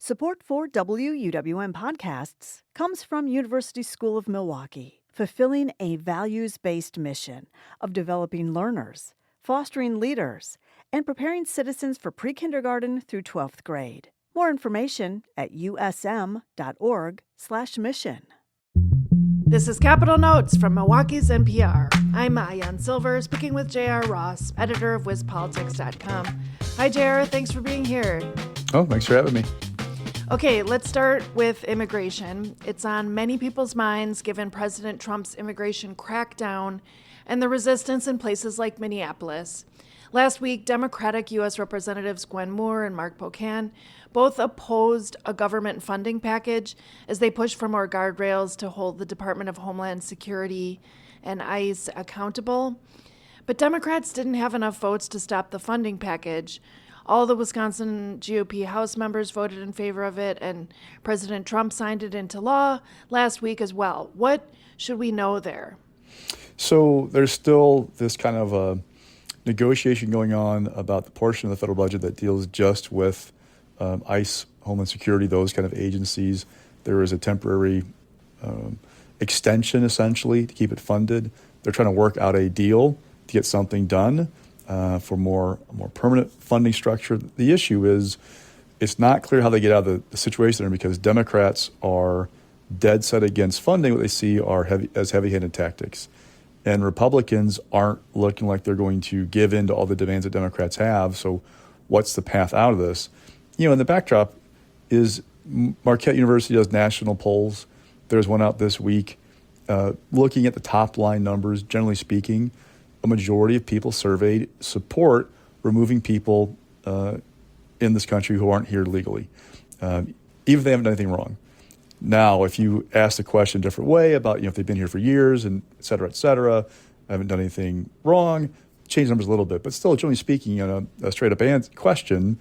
Support for WUWM podcasts comes from University School of Milwaukee, fulfilling a values-based mission of developing learners, fostering leaders, and preparing citizens for pre-kindergarten through 12th grade. More information at usm.org/mission. This is Capital Notes from Milwaukee's NPR. I'm Maayan Silver, speaking with J.R. Ross, editor of whizpolitics.com. Hi, J.R. Thanks for being here. Oh, thanks for having me. Okay, let's start with immigration. It's on many people's minds given President Trump's immigration crackdown and the resistance in places like Minneapolis. Last week, Democratic U.S. Representatives Gwen Moore and Mark Pocan both opposed a government funding package as they pushed for more guardrails to hold the Department of Homeland Security and ICE accountable. But Democrats didn't have enough votes to stop the funding package. All the Wisconsin GOP House members voted in favor of it, and President Trump signed it into law last week as well. What should we know there? So there's still this kind of a negotiation going on about the portion of the federal budget that deals just with ICE, Homeland Security, those kind of agencies. There is a temporary extension, essentially, to keep it funded. They're trying to work out a deal to get something done for more permanent funding structure. The issue is it's not clear how they get out of the situation there because Democrats are dead set against funding what they see are heavy-handed tactics. And Republicans aren't looking like they're going to give in to all the demands that Democrats have. So what's the path out of this? And the backdrop is Marquette University does national polls. There's one out this week looking at the top line numbers. Generally speaking, a majority of people surveyed support removing people in this country who aren't here legally, even if they haven't done anything wrong. Now, if you ask the question a different way about if they've been here for years and et cetera, haven't done anything wrong, change numbers a little bit. But still, generally speaking, a straight up question,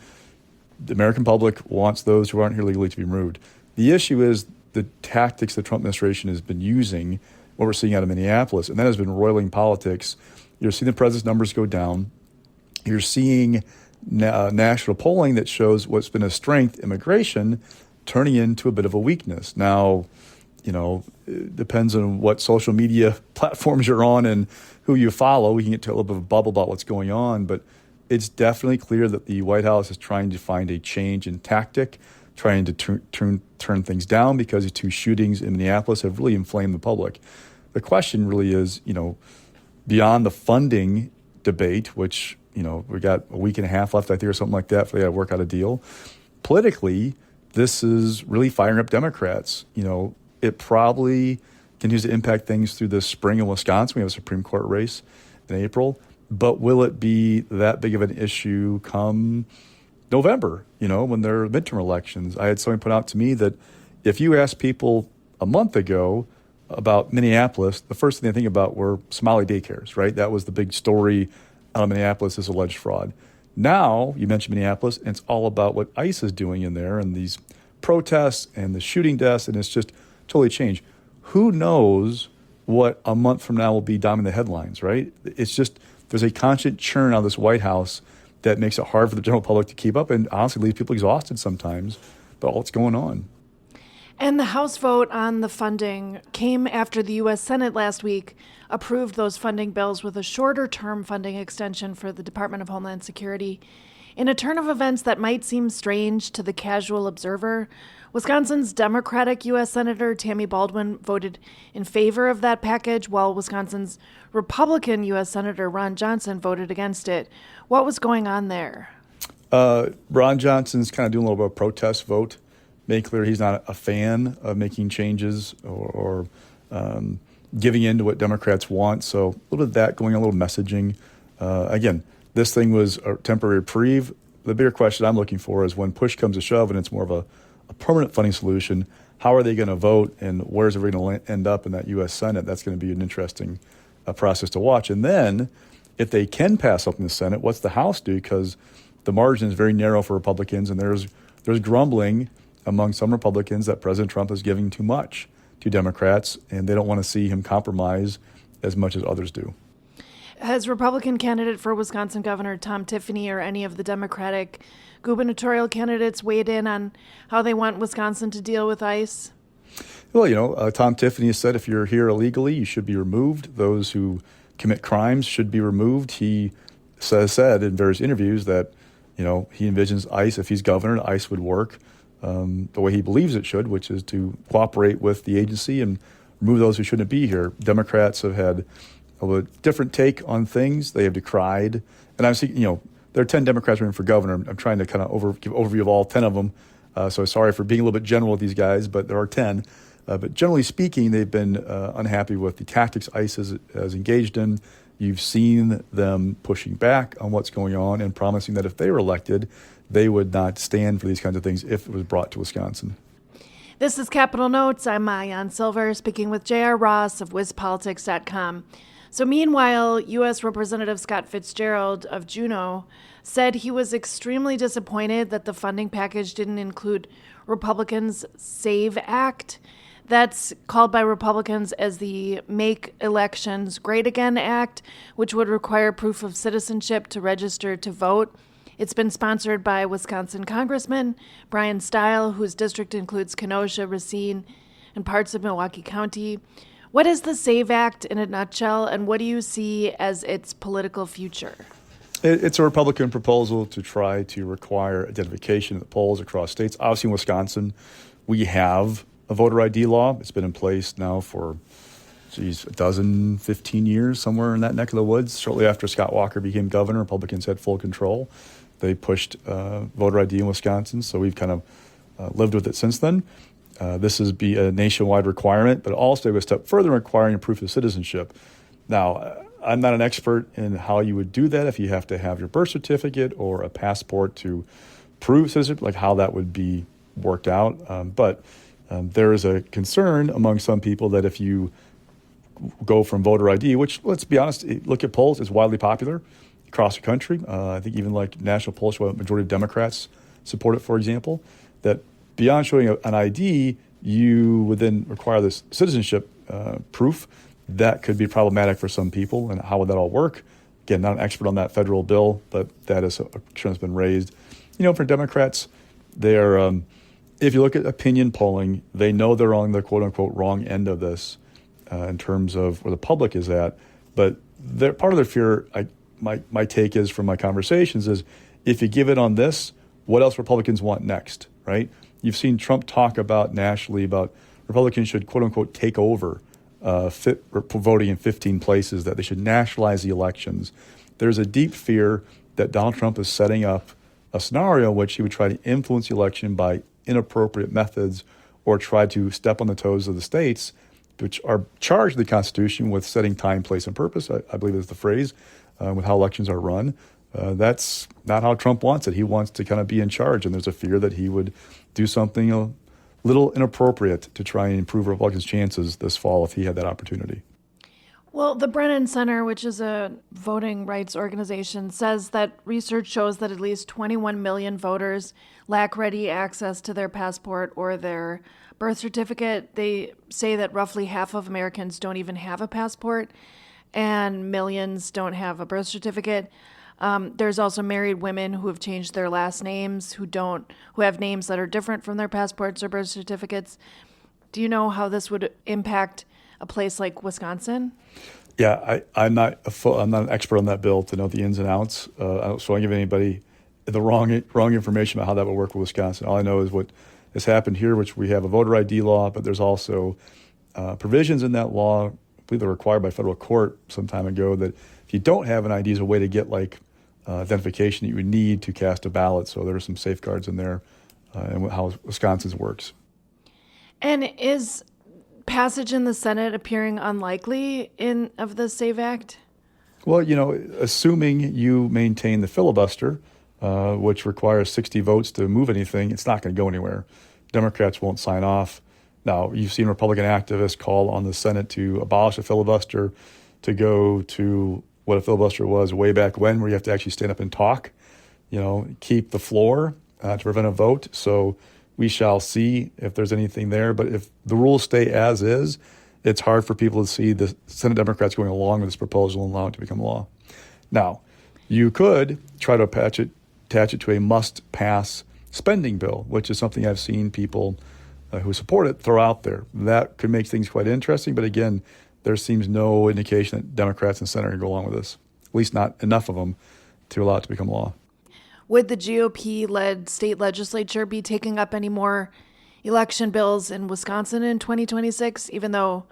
the American public wants those who aren't here legally to be removed. The issue is the tactics the Trump administration has been using, what we're seeing out of Minneapolis, and that has been roiling politics. You're seeing the president's numbers go down. You're seeing national polling that shows what's been a strength, immigration, turning into a bit of a weakness. Now, it depends on what social media platforms you're on and who you follow. We can get to a little bit of a bubble about what's going on, but it's definitely clear that the White House is trying to find a change in tactic, trying to turn things down because the two shootings in Minneapolis have really inflamed the public. The question really is, beyond the funding debate, which, we got a week and a half left, I think, or something like that, for they got to work out a deal. Politically, this is really firing up Democrats. It probably continues to impact things through the spring in Wisconsin. We have a Supreme Court race in April. But will it be that big of an issue come November, when there are midterm elections? I had someone put out to me that if you asked people a month ago about Minneapolis, the first thing they think about were Somali daycares, right? That was the big story out of Minneapolis, this alleged fraud. Now, you mentioned Minneapolis, and it's all about what ICE is doing in there and these protests and the shooting deaths, and it's just totally changed. Who knows what a month from now will be dominating the headlines, right? It's just there's a constant churn out of this White House that makes it hard for the general public to keep up and honestly leaves people exhausted sometimes about what's going on. And the House vote on the funding came after the U.S. Senate last week approved those funding bills with a shorter-term funding extension for the Department of Homeland Security. In a turn of events that might seem strange to the casual observer, Wisconsin's Democratic U.S. Senator Tammy Baldwin voted in favor of that package, while Wisconsin's Republican U.S. Senator Ron Johnson voted against it. What was going on there? Ron Johnson's kind of doing a little bit of a protest vote, making clear he's not a fan of making changes or giving in to what Democrats want. So a little bit of that going on, a little messaging. Again, this thing was a temporary reprieve. The bigger question I'm looking for is when push comes to shove and it's more of a permanent funding solution, how are they going to vote and where's everybody going to end up in that U.S. Senate? That's going to be an interesting process to watch. And then if they can pass something in the Senate, what's the House do? Because the margin is very narrow for Republicans, and there's grumbling among some Republicans that President Trump is giving too much to Democrats, and they don't want to see him compromise as much as others do. Has Republican candidate for Wisconsin Governor Tom Tiffany or any of the Democratic gubernatorial candidates weighed in on how they want Wisconsin to deal with ICE? Well, Tom Tiffany has said if you're here illegally, you should be removed. Those who commit crimes should be removed. He said in various interviews that, he envisions ICE, if he's governor, ICE would work the way he believes it should, which is to cooperate with the agency and remove those who shouldn't be here. Democrats have had a different take on things. They have decried, and I'm seeing, there are 10 Democrats running for governor. I'm trying to kind of give overview of all 10 of them. So sorry for being a little bit general with these guys, but there are 10. But generally speaking, they've been unhappy with the tactics ICE has engaged in. You've seen them pushing back on what's going on and promising that if they were elected, they would not stand for these kinds of things if it was brought to Wisconsin. This is Capitol Notes. I'm Maayan Silver, speaking with J.R. Ross of whizpolitics.com. So meanwhile, U.S. Representative Scott Fitzgerald of Juneau said he was extremely disappointed that the funding package didn't include Republicans' SAVE Act. That's called by Republicans as the Make Elections Great Again Act, which would require proof of citizenship to register to vote. It's been sponsored by Wisconsin Congressman Brian Stile, whose district includes Kenosha, Racine, and parts of Milwaukee County. What is the SAVE Act in a nutshell, and what do you see as its political future? It's a Republican proposal to try to require identification at the polls across states. Obviously, in Wisconsin, we have a voter ID law. It's been in place now for, 15 years, somewhere in that neck of the woods. Shortly after Scott Walker became governor, Republicans had full control. They pushed voter ID in Wisconsin, so we've kind of lived with it since then. This is be a nationwide requirement, but also a step further requiring proof of citizenship. Now, I'm not an expert in how you would do that, if you have to have your birth certificate or a passport to prove citizenship, like how that would be worked out. But there is a concern among some people that if you go from voter ID, which, let's be honest, look at polls, it's widely popular across the country. I think even like national polls show a majority of Democrats support it, for example, that beyond showing an ID, you would then require this citizenship proof. That could be problematic for some people. And how would that all work? Again, not an expert on that federal bill, but that is a concern that's been raised. For Democrats, they're if you look at opinion polling, they know they're on the quote-unquote wrong end of this in terms of where the public is at. But part of their fear, my take is from my conversations, is if you give it on this, what else Republicans want next, right? You've seen Trump talk about nationally about Republicans should quote-unquote take over voting in 15 places, that they should nationalize the elections. There's a deep fear that Donald Trump is setting up a scenario in which he would try to influence the election by inappropriate methods or try to step on the toes of the states, which are charged in the Constitution with setting time, place, and purpose, I believe is the phrase, with how elections are run. That's not how Trump wants it. He wants to kind of be in charge, and there's a fear that he would do something a little inappropriate to try and improve Republicans' chances this fall if he had that opportunity. Well, the Brennan Center, which is a voting rights organization, says that research shows that at least 21 million voters lack ready access to their passport or their birth certificate. They say that roughly half of Americans don't even have a passport, and millions don't have a birth certificate. There's also married women who have changed their last names, who have names that are different from their passports or birth certificates. Do you know how this would impact a place like Wisconsin? Yeah, I'm not an expert on that bill to know the ins and outs. So I don't give anybody the wrong information about how that would work with Wisconsin. All I know is what has happened here, which we have a voter ID law, but there's also provisions in that law, I believe they're required by federal court some time ago, that if you don't have an ID, is a way to get identification that you would need to cast a ballot. So there are some safeguards in there and how Wisconsin's works. And is passage in the Senate appearing unlikely of the SAVE Act? Well, assuming you maintain the filibuster, which requires 60 votes to move anything, it's not going to go anywhere. Democrats won't sign off. Now, you've seen Republican activists call on the Senate to abolish a filibuster, to go to what a filibuster was way back when, where you have to actually stand up and talk, keep the floor to prevent a vote. So we shall see if there's anything there. But if the rules stay as is, it's hard for people to see the Senate Democrats going along with this proposal and allow it to become law. Now, you could try to attach it to a must-pass spending bill, which is something I've seen people who support it throw out there. That could make things quite interesting, but again, there seems no indication that Democrats in the Senate are going to go along with this, at least not enough of them to allow it to become law. Would the GOP-led state legislature be taking up any more election bills in Wisconsin in 2026, even though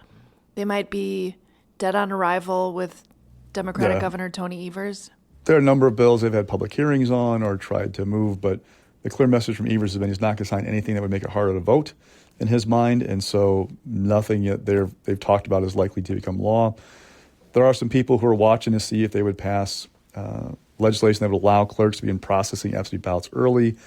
they might be dead on arrival with Democratic Governor Tony Evers? There are a number of bills they've had public hearings on or tried to move, but the clear message from Evers has been he's not going to sign anything that would make it harder to vote in his mind, and so nothing yet they've talked about is likely to become law. There are some people who are watching to see if they would pass legislation that would allow clerks to begin processing absentee ballots early.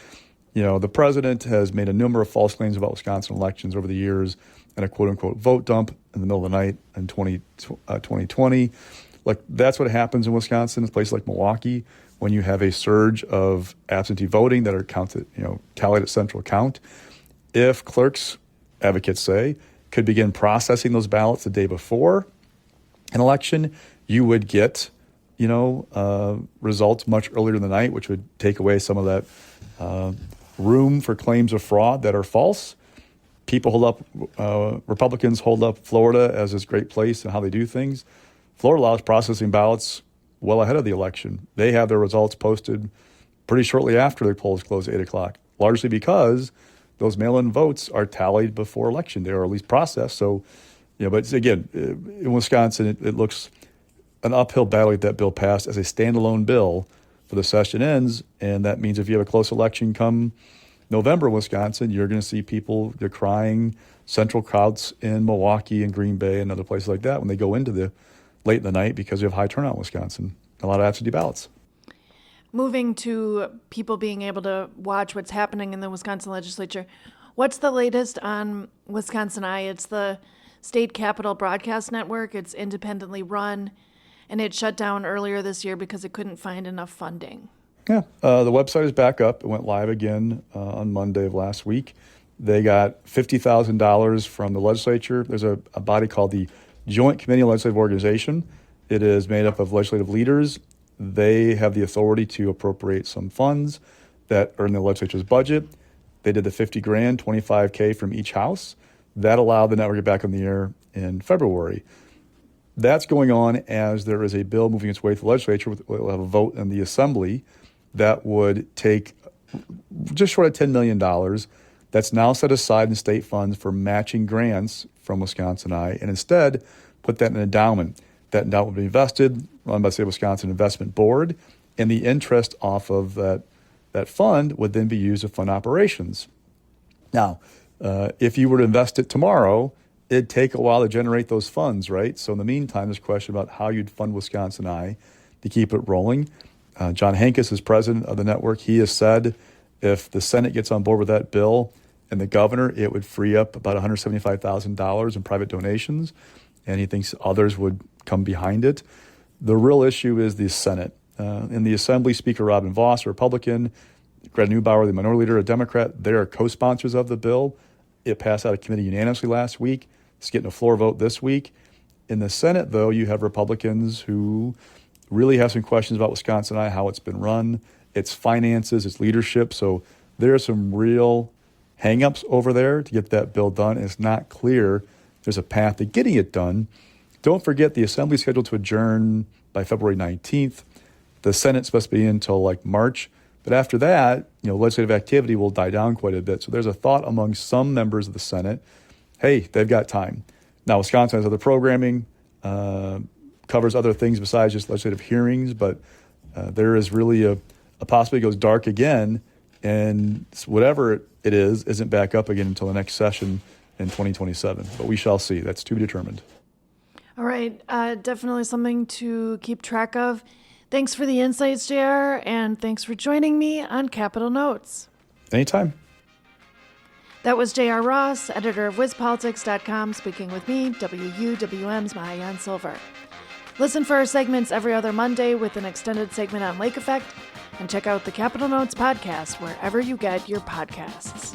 The president has made a number of false claims about Wisconsin elections over the years and a quote-unquote vote dump in the middle of the night in 2020. Like, that's what happens in Wisconsin, in places like Milwaukee, when you have a surge of absentee voting that are counted, tallied at central count. If clerks, advocates say, could begin processing those ballots the day before an election, you would get results much earlier in the night, which would take away some of that room for claims of fraud that are false. Republicans hold up Florida as this great place and how they do things. Florida allows processing ballots well ahead of the election. They have their results posted pretty shortly after the polls close at 8 o'clock, largely because those mail-in votes are tallied before election day, or at least processed. So, but again, in Wisconsin, it looks an uphill battle to get that bill passed as a standalone bill for the session ends. And that means if you have a close election come November in Wisconsin, you're going to see people decrying central crowds in Milwaukee and Green Bay and other places like that when they go into the late in the night because you have high turnout in Wisconsin, a lot of absentee ballots. Moving to people being able to watch what's happening in the Wisconsin legislature, what's the latest on Wisconsin Eye? It's the state capital broadcast network. It's independently run, and it shut down earlier this year because it couldn't find enough funding. Yeah, the website is back up. It went live again on Monday of last week. They got $50,000 from the legislature. There's a body called the Joint Committee on Legislative Organization. It is made up of legislative leaders. They have the authority to appropriate some funds that are in the legislature's budget. They did the $50,000, $25,000 from each house. That allowed the network to get back on the air in February. That's going on as there is a bill moving its way through the legislature. We'll have a vote in the assembly that would take just short of $10 million. That's now set aside in state funds for matching grants from Wisconsin Eye, and instead put that in an endowment. That endowment would be invested, run by the State of Wisconsin Investment Board, and the interest off of that fund would then be used to fund operations. Now, if you were to invest it tomorrow, it'd take a while to generate those funds, right? So in the meantime, there's a question about how you'd fund Wisconsin Eye to keep it rolling. John Hankus is president of the network. He has said if the Senate gets on board with that bill and the governor, it would free up about $175,000 in private donations, and he thinks others would come behind it. The real issue is the Senate. In the Assembly, Speaker Robin Voss, a Republican, Greta Neubauer, the minority leader, a Democrat, they are co-sponsors of the bill. It passed out of committee unanimously last week. It's getting a floor vote this week. In the Senate, though, you have Republicans who really have some questions about Wisconsin Eye, how it's been run, its finances, its leadership. So there are some real hang-ups over there to get that bill done. And it's not clear there's a path to getting it done. Don't forget the Assembly is scheduled to adjourn by February 19th. The Senate's supposed to be until like March. But after that, legislative activity will die down quite a bit. So there's a thought among some members of the Senate, hey, they've got time. Now, Wisconsin has other programming, covers other things besides just legislative hearings, but there is really a possibility it goes dark again, and whatever it is isn't back up again until the next session in 2027. But we shall see. That's to be determined. All right. Definitely something to keep track of. Thanks for the insights, JR, and thanks for joining me on Capitol Notes. Anytime. That was J.R. Ross, editor of whizpolitics.com, speaking with me, WUWM's Maayan Silver. Listen for our segments every other Monday with an extended segment on Lake Effect, and check out the Capitol Notes podcast wherever you get your podcasts.